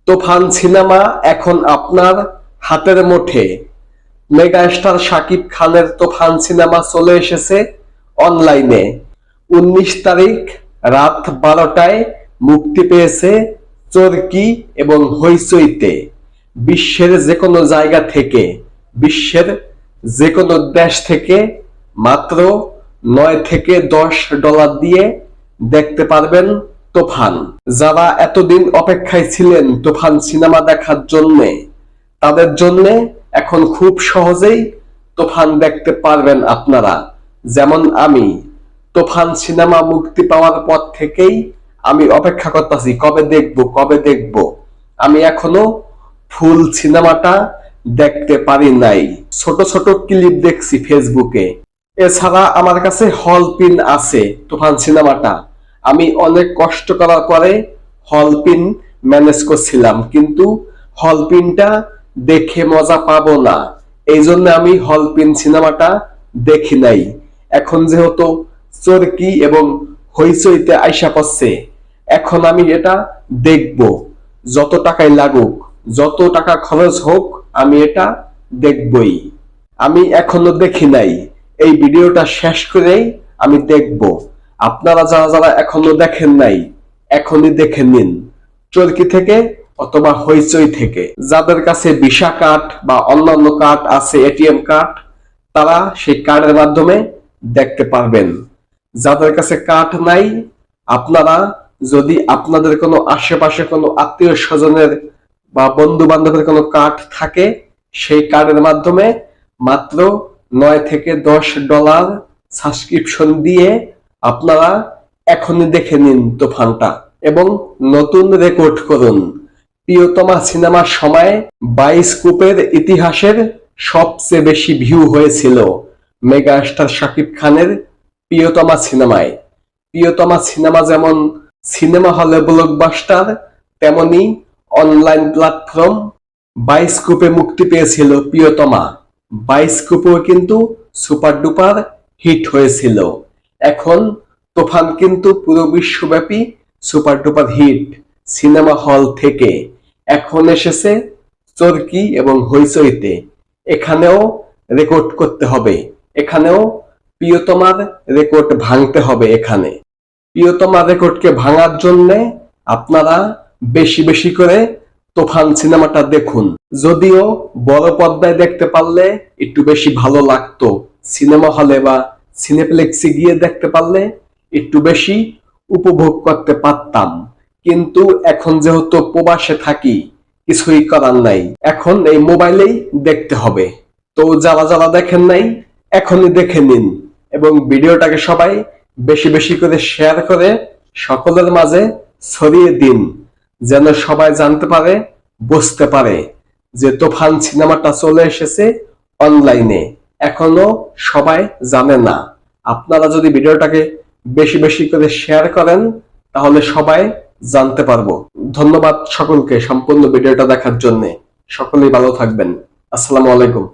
তুফান cinema এখন আপনার হাতের মুঠে। মেগাস্টার শাকিব খানের তুফান সিনেমা চলে এসেছে অনলাইনে। 19 তারিখ রাত 12টায় মুক্তি পেয়েছে চরকি এবং হইচইতে। বিশ্বের যে কোনো জায়গা থেকে, বিশ্বের যে কোনো দেশ থেকে মাত্র $9 থেকে $10 দিয়ে দেখতে পারবেন তুফান। যারা এতদিন অপেক্ষায় ছিলেন তুফান সিনেমা দেখার জন্য, তাদের জন্য এখন খুব সহজেই তুফান দেখতে পারবেন আপনারা। যেমন আমি তুফান সিনেমা মুক্তি পাওয়ার পর থেকেই আমি অপেক্ষা করতেছি কবে দেখব। আমি এখনো ফুল সিনেমাটা দেখতে পারি নাই, ছোট ছোট ক্লিপ দেখছি ফেসবুকে। এছাড়া আমার কাছে হল পিন আছে তুফান সিনেমাটা। আমি অনেক কষ্ট করার পরে হল পিন ম্যানেজ করছিলাম, কিন্তু হল পিনটা দেখে মজা পাবো না, এই জন্য আমি হল পিন সিনেমাটা দেখি নাই। এখন যেহেতু চরকি এবং হইচইতে আইসা পড়ছে, এখন আমি এটা দেখব। যত টাকাই লাগুক, যত টাকা খরচ হোক, আমি এটা দেখবই। আমি এখনো দেখি নাই, এই ভিডিওটা শেষ করেই আমি দেখব। আপনারা যারা যারা এখনো দেখেন নাই, এখনই দেখে নিন, চরকি থেকে অথবা হইচই থেকে। যাদের কাছে ভিসা কার্ড বা অন্যান্য কার্ড আছে, এটিএম কার্ড, তারা সেই কার্ডের মাধ্যমে দেখতে পারবেন। যাদের কাছে কার্ড নাই, আপনারা যদি আপনাদের কোনো আশেপাশে কোনো আত্মীয় স্বজনের বা বন্ধু বান্ধবের কোনো কার্ড থাকে, সেই কার্ডের মাধ্যমে মাত্র $9 থেকে $10 সাবস্ক্রিপশন দিয়ে আপনারা এখনই দেখে নিন তুফানটা এবং নতুন রেকর্ড করুন। প্রিয়তমা সিনেমার সময় বায়োস্কোপের ইতিহাসের সবচেয়ে বেশি ভিউ হয়েছিল মেগাস্টার শাকিব খানের প্রিয়তমা সিনেমায়। প্রিয়তমা সিনেমা যেমন সিনেমা হলে ব্লকবাস্টার, তেমনি অনলাইন প্ল্যাটফর্ম বায়োস্কোপে মুক্তি পেয়েছিল প্রিয়তমা। বায়োস্কোপেও কিন্তু সুপার ডুপার হিট হয়েছিল। এখন তুফান কিন্তু পুরো বিশ্বব্যাপী super duper hit cinema hall থেকে। এখন এসেছে চরকি এবং হইচইতে। এখানেও রেকর্ড করতে হবে, এখানেও প্রিয়তমার রেকর্ড ভাঙতে হবে। এখানে প্রিয়তমার রেকর্ডকে ভাঙার জন্য আপনারা বেশি বেশি করে তুফান সিনেমাটা দেখুন। যদিও বড় পর্দায় দেখতে পারলে একটু বেশি ভালো লাগতো, সিনেমা হলে বা সিনেপ্লেক্সে গিয়ে দেখতে পারলে একটু বেশি উপভোগ করতে পারতাম, কিন্তু এখন যেহেতু প্রবাসে থাকি, কিছুই করার নাই, এখন এই মোবাইলেই দেখতে হবে। তো যারা যারা দেখেন নাই, এখনই দেখে নিন এবং ভিডিওটাকে সবাই বেশি বেশি করে শেয়ার করে সকলের মাঝে ছড়িয়ে দিন, যেন সবাই জানতে পারে, বুঝতে পারে যে তুফান সিনেমাটা চলে এসেছে অনলাইনে। এখনো সবাই জানে না। আপনারা যদি ভিডিওটাকে বেশি বেশি করে শেয়ার করেন, তাহলে সবাই জানতে পারবো। ধন্যবাদ সকলকে সম্পূর্ণ ভিডিওটা দেখার জন্য। সকলেই ভালো থাকবেন। আসসালামু আলাইকুম।